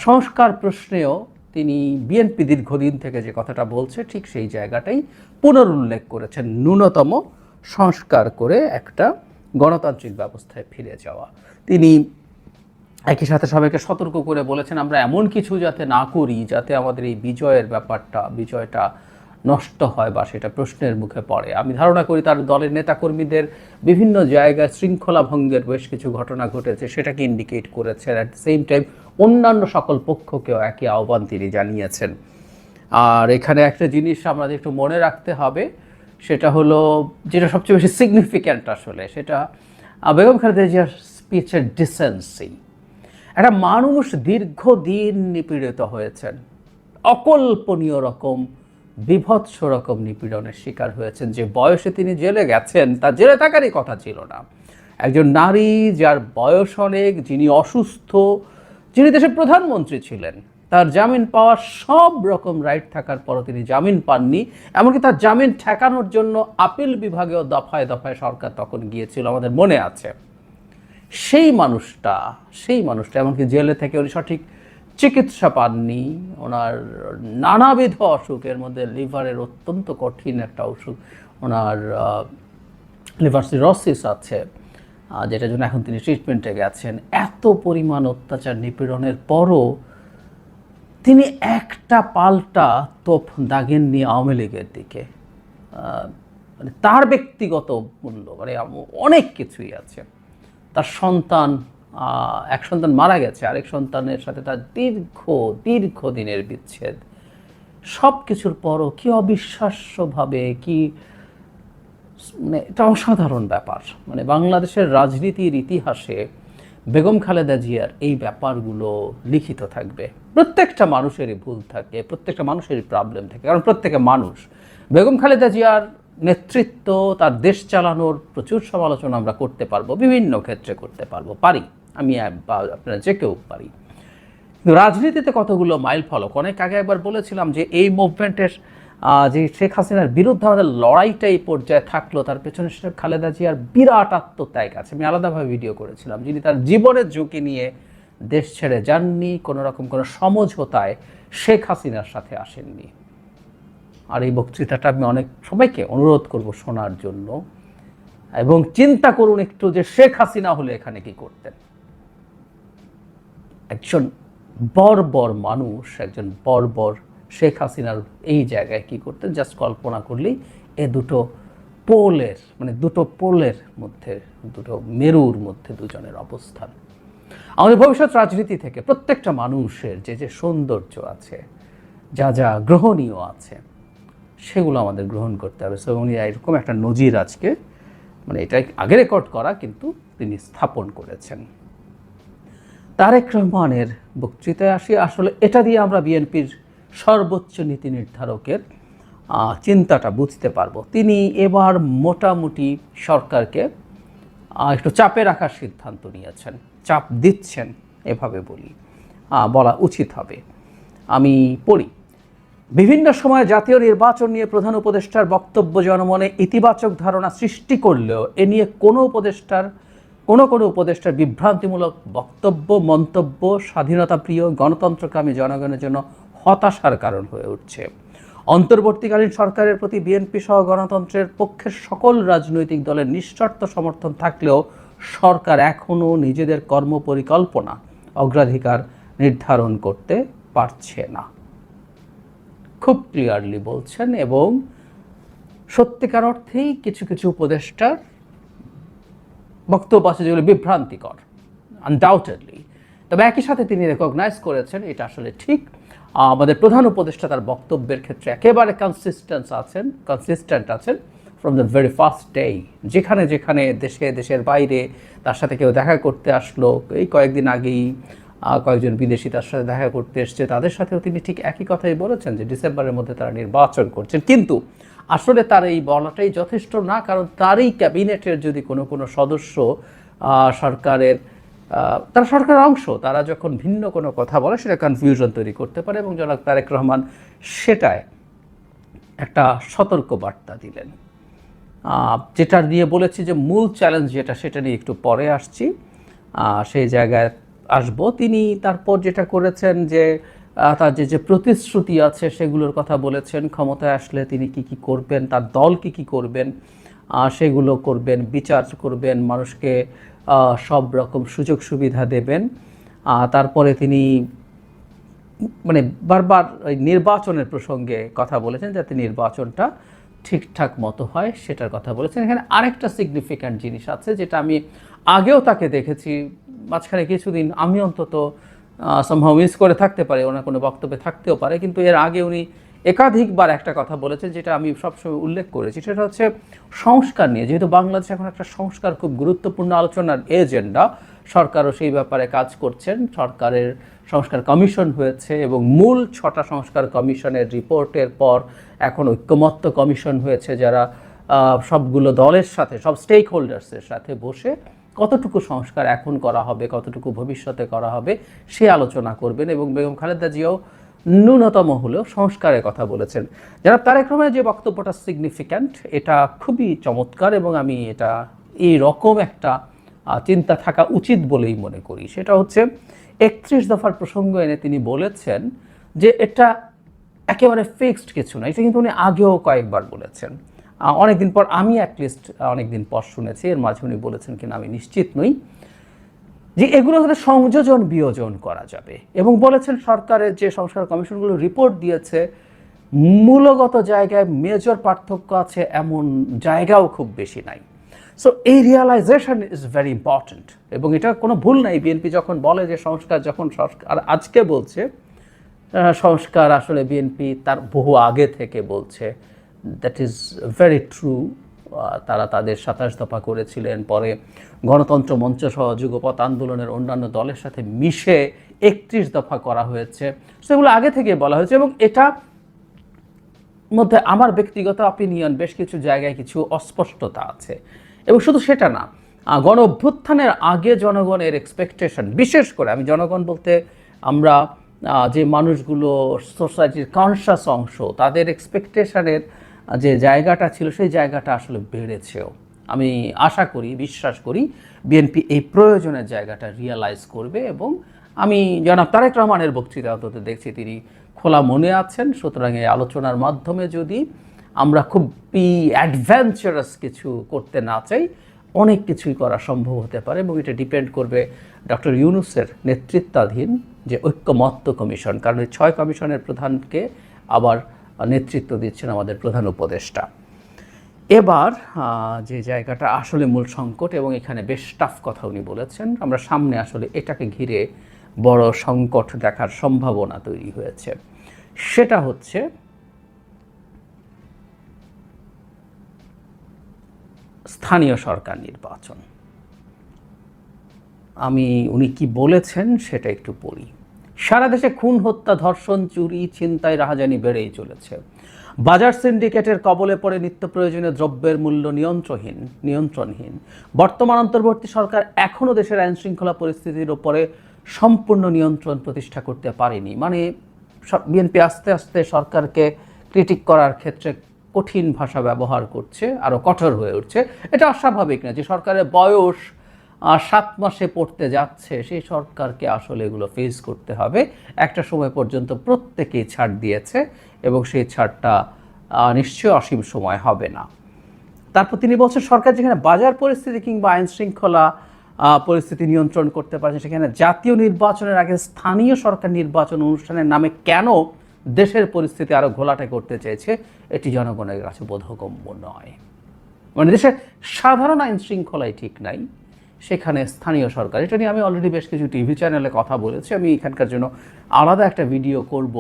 সংস্কার প্রশ্নেও তিনি বিএনপি দীর্ঘদিন থেকে যে কথাটা বলছে ঠিক সেই জায়গাটাই পুনরুল্লেখ করেছেন, ন্যূনতম সংস্কার করে একটা গণতান্ত্রিক ব্যবস্থায় ফিরে যাওয়া। তিনি একই সাথে সবাইকে সতর্ক করে বলেছেন আমরা এমন কিছু যাতে না করি যাতে আমাদের এই বিজয়টা নষ্ট হয় বা সেটা প্রশ্নের মুখে পড়ে। আমি ধারণা করি তার দলের নেতাকর্মীদের বিভিন্ন জায়গায় শৃঙ্খলা ভঙ্গের বেশ কিছু ঘটনা ঘটেছে, সেটাকে ইন্ডিকেট করেছেন। অ্যাট দ্য সেম টাইম অন্যান্য সকল পক্ষকেও একই আহ্বান তিনি জানিয়েছেন। আর এখানে একটা জিনিস আমাদের একটু মনে রাখতে হবে, সেটা হলো যেটা সবচেয়ে বেশি সিগনিফিক্যান্ট আসলে, সেটা বেগম খালেদা জিয়ার স্পিচের ডিসেন্সি। একটা মানুষ দীর্ঘদিন নিপীড়িত হয়েছেন, অকল্পনীয় রকম বিভৎস রকম নিপীড়নের শিকার হয়েছেন। যে বয়সে তিনি জেলে গেছেন তার জেলে থাকারই কথা ছিল না। একজন নারী যার বয়স অনেক, যিনি অসুস্থ, যিনি দেশের প্রধানমন্ত্রী ছিলেন, তার জামিন পাওয়ার সব রকম রাইট থাকার পরও তিনি জামিন পাননি। এমনকি তার জামিন ঠেকানোর জন্য আপিল বিভাগেও দফায় দফায় সরকার তখন গিয়েছিল, আমাদের মনে আছে। সেই মানুষটা এমনকি জেলে থেকে উনি সঠিক চিকিৎসা পাননি। ওনার নানাবিধ অসুখের মধ্যে লিভারের অত্যন্ত কঠিন একটা অসুখ, ওনার লিভার সিরোসিস আছে, যেটার জন্য এখন তিনি ট্রিটমেন্টে গেছেন। এত পরিমাণ অত্যাচার নিপীড়নের পরও তিনি একটা পাল্টা তোপ দাগেননি আওয়ামী লীগের দিকে। মানে তার ব্যক্তিগত মূল্য মানে অনেক কিছুই আছে। তার এক সন্তান মারা গেছে, আরেক সন্তানের সাথে তার দীর্ঘদিনের বিচ্ছেদ, সব কিছুর পরও কি অবিশ্বাস্যভাবে কি মানে এটা অসাধারণ ব্যাপার। মানে বাংলাদেশের রাজনীতির ইতিহাসে বেগম খালেদা জিয়ার এই ব্যাপারগুলো লিখিত থাকবে। প্রত্যেকটা মানুষেরই ভুল থাকে, প্রত্যেকটা মানুষেরই প্রবলেম থাকে, কারণ প্রত্যেকে মানুষ। বেগম খালেদা জিয়ার নেতৃত্ব, তার দেশ চালানোর প্রচুর সমালোচনা আমরা করতে পারবো, বিভিন্ন ক্ষেত্রে করতে পারি, আমি আপনারা যে কেউ পারি। কিন্তু রাজনীতিতে কতগুলো মাইল ফলক। অনেক আগে একবার বলেছিলাম যে এই মুভমেন্টের যে শেখ হাসিনার বিরুদ্ধে আমাদের লড়াইটা এই পর্যায়ে থাকলো, তার পেছনে শেখ খালেদা জিয়ার বিরাট আত্মত্যাগ আছে। আমি আলাদাভাবে ভিডিও করেছিলাম, যিনি তার জীবনের ঝুঁকি নিয়ে দেশ ছেড়ে যাননি, কোনো রকম কোনো সমঝোতায় শেখ হাসিনার সাথে আসেননি। আর এই বক্তৃতাটা আমি অনেক সবাইকে অনুরোধ করব শোনার জন্য, এবং চিন্তা করুন একটু যে শেখ হাসিনা হলে এখানে কি করতেন। একজন বর্বর মানুষ, একজন বর্বর শেখ হাসিনার এই জায়গায় কি করতেন, জাস্ট কল্পনা করলেই এ দুটো পোলের মধ্যে, দুটো মেরুর মধ্যে দুজনের অবস্থান। আমাদের ভবিষ্যৎ রাজনীতি থেকে প্রত্যেকটা মানুষের যে সৌন্দর্য আছে, যা গ্রহণীয় আছে, সেগুলো আমাদের গ্রহণ করতে হবে। সো উনি এরকম একটা নজির আজকে মানে এটা আগে রেকর্ড করা কিন্তু তিনি স্থাপন করেছেন। তারেক রহমানের বক্তৃতায় আসি। আসলে এটা দিয়ে আমরা বিএনপির সর্বোচ্চ নীতি নির্ধারকের চিন্তাটা বুঝতে পারবো। তিনি এবার মোটামুটি সরকারকে একটু চাপে রাখার সিদ্ধান্ত নিয়েছেন, চাপ দিচ্ছেন এভাবে বলা উচিত হবে। আমি পড়ি, বিভিন্ন সময় জাতীয় নির্বাচন নিয়ে প্রধান উপদেষ্টার বক্তব্য জনমনে ইতিবাচক ধারণা সৃষ্টি করলেও এ নিয়ে কোনো উপদেষ্টার বিভ্রান্তিমূলক বক্তব্য, মন্তব্য স্বাধীনতাপ্রিয় গণতন্ত্রকামী জনগণের জন্য হতাশার কারণ হয়ে উঠছে। অন্তর্বর্তীকালীন সরকারের প্রতি বিএনপি সহ গণতন্ত্রের পক্ষের সকল রাজনৈতিক দলের নিঃশর্ত সমর্থন থাকলেও সরকার এখনও নিজেদের কর্মপরিকল্পনা অগ্রাধিকার নির্ধারণ করতে পারছে না, খুব ক্লিয়ারলি বলছেন। এবং সত্যিকার অর্থেই কিছু উপদেষ্টার বক্তব্য আছে যেগুলো বিভ্রান্তিকর, আনডাউটেডলি। তবে একই সাথে তিনি রেকগনাইজ করেছেন এটা আসলে ঠিক। আমাদের প্রধান উপদেষ্টা তার বক্তব্যের ক্ষেত্রে একেবারে কনসিস্টেন্ট আছেন from the very first day. যেখানে দেশের বাইরে তার সাথে কেউ দেখা করতে আসলো, এই কয়েকদিন আগেই কয়েকজন বিদেশি তার সাথে দেখা করতে এসছে, তাদের সাথেও তিনি ঠিক একই কথাই বলেছেন যে ডিসেম্বরের মধ্যে তারা নির্বাচন করছেন। কিন্তু আসলে তার এই বলাটাই যথেষ্ট না, কারণ তারই ক্যাবিনেটের যদি কোনো সদস্য সরকারের তারা সরকারের অংশ, তারা যখন ভিন্ন কোনো কথা বলে সেটা কনফিউশন তৈরি করতে পারে, এবং জনাব তারেক রহমান সেটায় একটা সতর্ক বার্তা দিলেন। যেটা নিয়ে বলেছি যে মূল চ্যালেঞ্জ যেটা, সেটা নিয়ে একটু পরে আসছি, সেই জায়গায় আসব। তিনি তারপর যেটা করেছেন যে তার যে প্রতিশ্রুতি আছে সেগুলোর কথা বলেছেন, ক্ষমতায় আসলে তিনি কি কি করবেন, তার দল কি কি করবেন সেগুলো করবেন, বিচার করবেন, মানুষকে সব রকম সুযোগ সুবিধা দেবেন। তারপরে তিনি মানে বারবার ওই নির্বাচনের প্রসঙ্গে কথা বলেছেন, যাতে নির্বাচনটা ঠিকঠাক মতো হয় সেটার কথা বলেছেন। এখানে আরেকটা সিগনিফিক্যান্ট জিনিস আছে, যেটা আমি আগেও তাকে দেখেছি, মাঝখানে কিছুদিন আমি অন্তত সম্ভব মিস করে থাকতে পারে, ওনার কোনো বক্তব্যে থাকতেও পারে, কিন্তু এর আগে উনি একাধিকবার একটা কথা বলেছেন যেটা আমি সবসময় উল্লেখ করেছি, সেটা হচ্ছে সংস্কার নিয়ে। যেহেতু বাংলাদেশ এখন একটা সংস্কার খুব গুরুত্বপূর্ণ আলোচনার এজেন্ডা, সরকারও সেই ব্যাপারে কাজ করছেন, সরকারের সংস্কার কমিশন হয়েছে এবং মূল 6টা সংস্কার কমিশনের রিপোর্টের পর এখন ঐক্যমত্য কমিশন হয়েছে, যারা সবগুলো দলের সাথে, সব স্টেক হোল্ডার্সের সাথে বসে কতটুকু সংস্কার এখন করা হবে, কতটুকু ভবিষ্যতে করা হবে সে আলোচনা করবেন। এবং বেগম খালেদা জিয়াও ন্যূনতম হলেও সংস্কারের কথা বলেছেন। যারা তারেক রহমানের যে বক্তব্যটা সিগনিফিক্যান্ট, এটা খুবই চমৎকার এবং আমি এটা এই রকম একটা চিন্তা থাকা উচিত বলেই মনে করি। সেটা হচ্ছে 31 দফার প্রসঙ্গ এনে তিনি বলেছেন যে এটা একেবারে ফিক্সড কিছু না, এটা কিন্তু উনি আগেও কয়েকবার বলেছেন। অনেকদিন পর, আমি অ্যাটলিস্ট অনেকদিন পর শুনেছি, এর মাঝে উনি বলেছেন কিনা আমি নিশ্চিত নই, যে এগুলো হতে সংযোজন বিয়োজন করা যাবে। এবং বলেছেন সরকারের যে সংস্কার কমিশনগুলো রিপোর্ট দিয়েছে, মূলগত জায়গায় মেজর পার্থক্য আছে এমন জায়গাও খুব বেশি নাই। সো এই রিয়ালাইজেশন ইজ ভেরি ইম্পর্ট্যান্ট, এবং এটা কোনো ভুল নাই। বিএনপি যখন বলে যে সংস্কার, যখন সংস্কার আজকে বলছে সংস্কার, আসলে বিএনপি তার বহু আগে থেকে বলছে, দ্যাট ইজ ভেরি ট্রু। তারা তাদের 27 দফা করেছিলেন, পরে গণতন্ত্র মঞ্চ সহ যুগপৎ আন্দোলনের অন্যান্য দলের সাথে মিশে 31 দফা করা হয়েছে, সেগুলো আগে থেকে বলা হয়েছে। এবং এটা মধ্যে আমার ব্যক্তিগত অপিনিয়ন, বেশ কিছু জায়গায় কিছু অস্পষ্টতা আছে। এবং শুধু সেটা না, গণ অভ্যুত্থানের আগে জনগণের এক্সপেকটেশন, বিশেষ করে আমি জনগণ বলতে আমরা যে মানুষগুলো সোসাইটির কনসাস অংশ, তাদের এক্সপেকটেশনের যে জায়গাটা ছিল সেই জায়গাটা আসলে বেড়েছেও। আমি আশা করি, বিশ্বাস করি বিএনপি এই প্রয়োজনের জায়গাটা রিয়ালাইজ করবে। এবং আমি জনাব তারেক রহমানের বক্তৃতা অন্তত দেখছি তিনি খোলা মনে আছেন। সুতরাং এই আলোচনার মাধ্যমে যদি আমরা খুবই অ্যাডভেঞ্চারাস কিছু করতে না চাই, অনেক কিছুই করা সম্ভব হতে পারে। এবং এটা ডিপেন্ড করবে ডক্টর ইউনূসের নেতৃত্বাধীন যে ঐক্যমত্য কমিশন, কারণ এই 6 কমিশনের প্রধানকে আবার নেতৃত্ব দিচ্ছেন আমাদের প্রধান উপদেষ্টা। এবার যে জায়গাটা আসলে মূল সংকট, এবং এখানে বেশ টাফ কথা উনি বলেছেন, আমরা সামনে আসলে এটাকে ঘিরে বড় সংকট দেখার সম্ভাবনা তৈরি হয়েছে, সেটা হচ্ছে স্থানীয় সরকার নির্বাচন। উনি কি বলেছেন সেটা একটু পড়ি। সারা দেশে খুন, হত্যা, ধর্ষণ, চুরি, ছিনতাই, রাহাজানি বেড়েই চলেছে। বাজার সিন্ডিকেটের কবলে পড়ে নিত্য প্রয়োজনীয় দ্রব্যের মূল্য নিয়ন্ত্রণহীন। বর্তমান অন্তর্বর্তী সরকার এখনও দেশের আইন শৃঙ্খলা পরিস্থিতির উপরে সম্পূর্ণ নিয়ন্ত্রণ প্রতিষ্ঠা করতে পারেনি। মানে বিএনপি আস্তে আস্তে সরকারকে ক্রিটিক করার ক্ষেত্রে কঠিন ভাষা ব্যবহার করছে, আরও কঠোর হয়ে উঠছে। এটা অস্বাভাবিক না যে সরকারের বয়স 7 মাসে পড়তে যাচ্ছে, সেই সরকারকে আসলে এগুলো ফেস করতে হবে। একটা সময় পর্যন্ত প্রত্যেকেই ছাড় দিয়েছে এবং সেই ছাড়টা নিশ্চয়ই অসীম সময় হবে না। তারপর তিনি বলছেন সরকার যেখানে বাজার পরিস্থিতি কিংবা আইন শৃঙ্খলা পরিস্থিতি নিয়ন্ত্রণ করতে পারছে, সেখানে জাতীয় নির্বাচনের আগে স্থানীয় সরকার নির্বাচন অনুষ্ঠানের নামে কেন দেশের পরিস্থিতি আরও ঘোলাটে করতে চেয়েছে, এটি জনগণের কাছে বোধগম্য নয়। মানে দেশের সাধারণ আইন শৃঙ্খলাই ঠিক নাই, সেখানে স্থানীয় সরকার, এটা নিয়ে আমি অলরেডি বেশ কিছু টিভি চ্যানেলে কথা বলেছি। আমি এখানকার জন্য আলাদা একটা ভিডিও করব,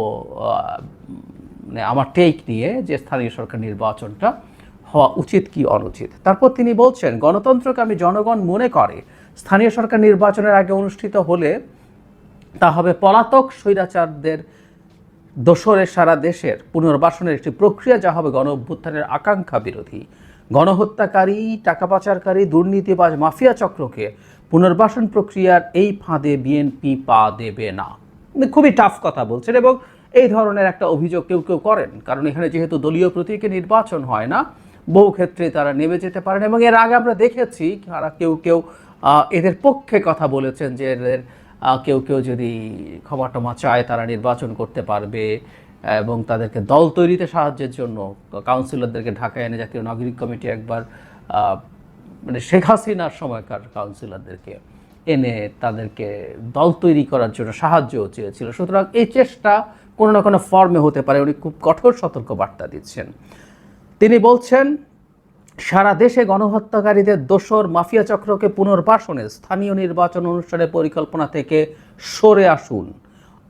মানে আমার টেক নিয়ে, যে স্থানীয় সরকার নির্বাচনটা হওয়া উচিত কি অনুচিত। তারপর তিনি বলছেন গণতন্ত্রকে আমি জনগণ মনে করে স্থানীয় সরকার নির্বাচনের আগে অনুষ্ঠিত হলে তা হবে পলাতক স্বৈরাচারদের দোসরে সারা দেশের পুনর্বাসনের একটি প্রক্রিয়া, যা হবে গণ অভ্যুত্থানের আকাঙ্ক্ষা বিরোধী। গণহত্যাকারী, টাকা পাচারকারী, দুর্নীতিবাজ মাফিয়া চক্রকে পুনর্বাসন প্রক্রিয়ার এই ফাঁদে বিএনপি পা দেবে না। খুবই টাফ কথা বলছেন এবং এই ধরনের একটা অভিযোগ কেউ কেউ করেন, কারণ এখানে যেহেতু দলীয় প্রতীকে নির্বাচন হয় না, বহু ক্ষেত্রে তারা নেমে যেতে পারেন। এবং এর আগে আমরা দেখেছি তারা কেউ কেউ এদের পক্ষে কথা বলেছেন যে এদের কেউ কেউ যদি ক্ষমা টমা চায় তারা নির্বাচন করতে পারবে এবং তাদেরকে দল তৈরিতে সাহায্যের জন্য কাউন্সিলরদেরকে ঢাকায় এনে জাতীয় নাগরিক কমিটি একবার মানে শেখ হাসিনার সময়কার কাউন্সিলরদেরকে এনে তাদেরকে দল তৈরি করার জন্য সাহায্যও চেয়েছিল। সুতরাং এই চেষ্টা কোনো না কোনো ফর্মে হতে পারে। উনি খুব কঠোর সতর্কবার্তা দিচ্ছেন। তিনি বলছেন, সারা দেশে গণহত্যাকারীদের দোসর মাফিয়া চক্রকে পুনর্বাসনে স্থানীয় নির্বাচন অনুষ্ঠানের পরিকল্পনা থেকে সরে আসুন,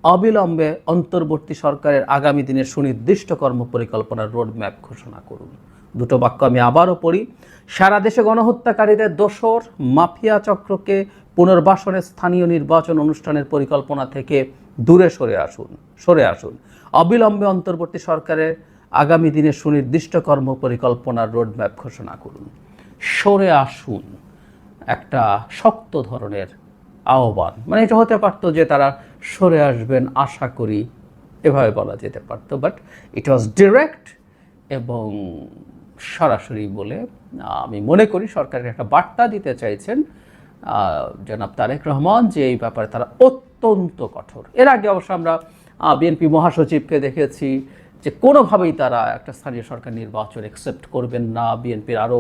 অবিলম্বে অন্তর্বর্তী সরকারের আগামী দিনের সুনির্দিষ্ট কর্মপরিকল্পনার রোডম্যাপ ঘোষণা করুন। দুটো বাক্য আমি আবারও পড়ি। সারা দেশে গণহত্যাকারীদের দোসর মাফিয়া চক্রকে পুনর্বাসনে স্থানীয় নির্বাচন অনুষ্ঠানের পরিকল্পনা থেকে দূরে সরে আসুন, অবিলম্বে অন্তর্বর্তী সরকারের আগামী দিনের সুনির্দিষ্ট কর্মপরিকল্পনার রোডম্যাপ ঘোষণা করুন। সরে আসুন একটা শক্ত ধরনের আহ্বান। মানে এটা হতে পারতো যে তারা সরে আসবেন আশা করি, এভাবে বলা যেতে পারতো, বাট ইট ওয়াজ ডিরেক্ট এবং সরাসরি বলে আমি মনে করি সরকারের একটা বার্তা দিতে চাইছেন জনাব তারেক রহমান যে এই ব্যাপারে তারা অত্যন্ত কঠোর। এর আগে অবশ্য আমরা বিএনপি মহাসচিবকে দেখেছি যে কোনোভাবেই তারা একটা স্থানীয় সরকার নির্বাচন অ্যাকসেপ্ট করবেন না। বিএনপির আরও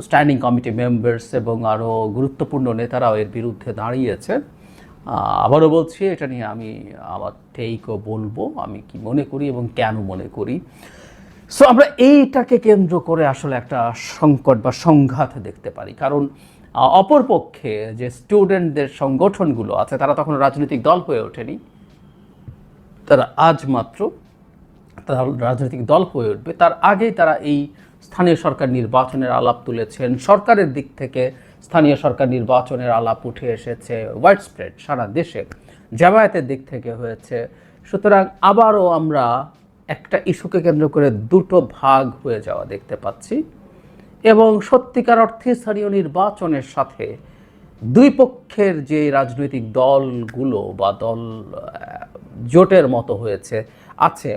স্ট্যান্ডিং কমিটি মেম্বার্স এবং আরও গুরুত্বপূর্ণ নেতারাও এর বিরুদ্ধে দাঁড়িয়েছেন। আবারও বলছি, এটা নিয়ে আমি আমার টেকও বলবো আমি কি মনে করি এবং কেন মনে করি। সো আমরা এইটাকে কেন্দ্র করে আসলে একটা সংকট বা সংঘাত দেখতে পারি, কারণ অপরপক্ষে যে স্টুডেন্টদের সংগঠনগুলো আছে তারা তখন রাজনৈতিক দল হয়ে ওঠেনি, তারা আজ মাত্র তারা রাজনৈতিক দল হয়ে উঠবে। তার আগেই তারা এই স্থানীয় সরকার নির্বাচনের আলাপ তুলেছেন। সরকারের দিক থেকে স্থানীয় সরকার নির্বাচনের আলাপ উঠে এসেছে ওয়াইড স্প্রেড সারা দেশে, জামায়াতের দিক থেকে হয়েছে। সুতরাং আবারও আমরা একটা ইস্যুকে কেন্দ্র করে দুটো ভাগ হয়ে যাওয়া দেখতে পাচ্ছি এবং সত্যিকার অর্থে স্থানীয় নির্বাচনের সাথে দুই পক্ষের যে রাজনৈতিক দলগুলো বা দল জোটের মতো আছে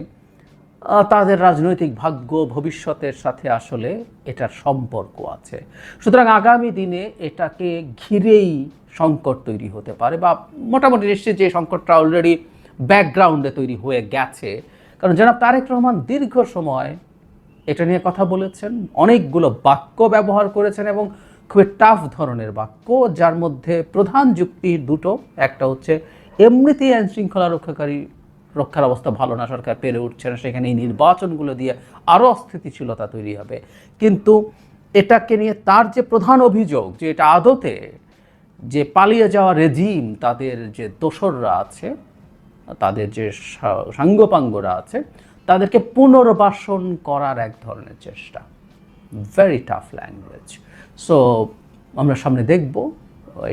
তাদের রাজনৈতিক ভাগ্য ভবিষ্যতের সাথে আসলে এটার সম্পর্ক আছে। সুতরাং আগামী দিনে এটাকে ঘিরেই সংকট তৈরি হতে পারে বা মোটামুটি নিশ্চিত যে সংকটটা অলরেডি ব্যাকগ্রাউন্ডে তৈরি হয়ে গেছে। কারণ জনাব তারেক রহমান দীর্ঘ সময় এটা নিয়ে কথা বলেছেন, অনেকগুলো বাক্য ব্যবহার করেছেন এবং খুবই টাফ ধরনের বাক্য, যার মধ্যে প্রধান যুক্তি দুটো। একটা হচ্ছে এমনিতেই আইন শৃঙ্খলা রক্ষার অবস্থা ভালো না, সরকার পেরে উঠছে না, সেখানে এই নির্বাচনগুলো দিয়ে আরও অস্থিতিশীলতা তৈরি হবে। কিন্তু এটাকে নিয়ে তার যে প্রধান অভিযোগ যে এটা আদতে যে পালিয়ে যাওয়া রেজিম তাদের যে দোসররা আছে, তাদের যে সাঙ্গপাঙ্গরা আছে, তাদেরকে পুনর্বাসন করার এক ধরনের চেষ্টা। Very tough language. সো আমরা সামনে দেখব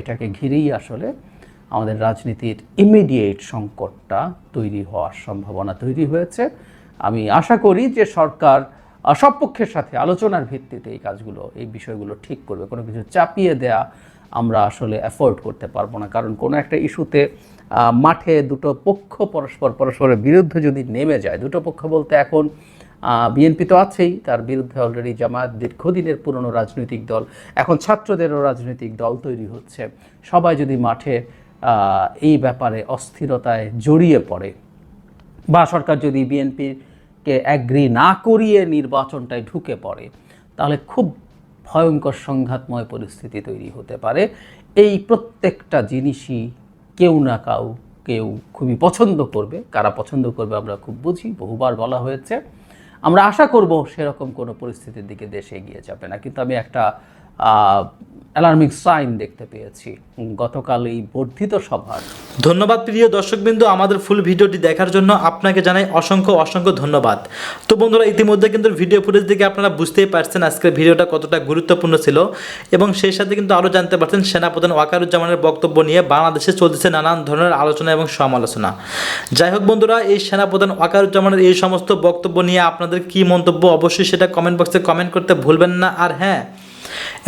এটাকে ঘিরেই আসলে আমাদের রাজনীতির ইমিডিয়েট সংকটটা তৈরি হওয়ার সম্ভাবনা তৈরি হয়েছে। আমি আশা করি যে সরকার সব পক্ষের সাথে আলোচনার ভিত্তিতে এই কাজগুলো, এই বিষয়গুলো ঠিক করবে। কোনো কিছু চাপিয়ে দেয়া আমরা আসলে অ্যাফোর্ড করতে পারবো না, কারণ কোনো একটা ইস্যুতে মাঠে দুটো পক্ষ পরস্পরের বিরুদ্ধে যদি নেমে যায়, দুটো পক্ষ বলতে এখন বিএনপি তো আছেই, তার বিরুদ্ধে অলরেডি জামায়াত দীর্ঘদিনের পুরনো রাজনৈতিক দল, এখন ছাত্রদেরও রাজনৈতিক দল তৈরি হচ্ছে। সবাই যদি মাঠে এই ব্যাপারে অস্থিরতায় জড়িয়ে পড়ে বা সরকার যদি বিএনপিকে অ্যাগ্রি না করিয়ে নির্বাচনটায় ঢুকে পড়ে, তাহলে খুব ভয়ঙ্কর সংঘাতময় পরিস্থিতি তৈরি হতে পারে। এই প্রত্যেকটা জিনিসই কেউ না কেউ খুবই পছন্দ করবে। কারা পছন্দ করবে আমরা খুব বুঝি, বহুবার বলা হয়েছে। আমরা আশা করব সেরকম কোনো পরিস্থিতির দিকে দেশ এগিয়ে যাবে না। কিন্তু আমি একটা অ্যালার্মিং সাইন দেখতে পেয়েছি গতকাল এই বর্ধিত সভার। ধন্যবাদ প্রিয় দর্শকবৃন্দ, আমাদের ফুল ভিডিওটি দেখার জন্য আপনাকে জানাই অসংখ্য ধন্যবাদ। তো বন্ধুরা, ইতিমধ্যে কিন্তু ভিডিও ফুটেজ দেখে আপনারা বুঝতেই পারছেন আজকের ভিডিওটা কতটা গুরুত্বপূর্ণ ছিল এবং সেই সাথে কিন্তু আরও জানতে পারছেন সেনাপ্রধান ওয়াকারুজ্জামানের বক্তব্য নিয়ে বাংলাদেশে চলতেছে নানান ধরনের আলোচনা এবং সমালোচনা। যাই হোক বন্ধুরা, এই সেনাপ্রধান ওয়াকারুজ্জামানের এই সমস্ত বক্তব্য নিয়ে আপনাদের কি মন্তব্য অবশ্যই সেটা কমেন্ট বক্সে কমেন্ট করতে ভুলবেন না। আর হ্যাঁ,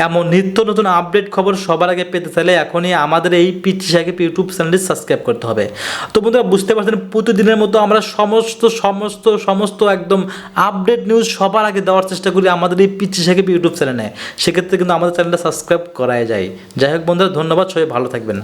এমন নিত্য নতুন আপডেট খবর সবার আগে পেতে চাইলে এখনই আমাদের এই পিচ্চি সাহেব ইউটিউব চ্যানেলটি সাবস্ক্রাইব করতে হবে। তো বন্ধুরা বুঝতে পারছেন প্রতিদিনের মতো আমরা সমস্ত একদম আপডেট নিউজ সবার আগে দেওয়ার চেষ্টা করি আমাদের এই পিচ্চি সাহেব ইউটিউব চ্যানেলে। সেক্ষেত্রে কিন্তু আমাদের চ্যানেলটা সাবস্ক্রাইব করাই যায়। যাই হোক বন্ধুরা, ধন্যবাদ, সবাই ভালো থাকবেন।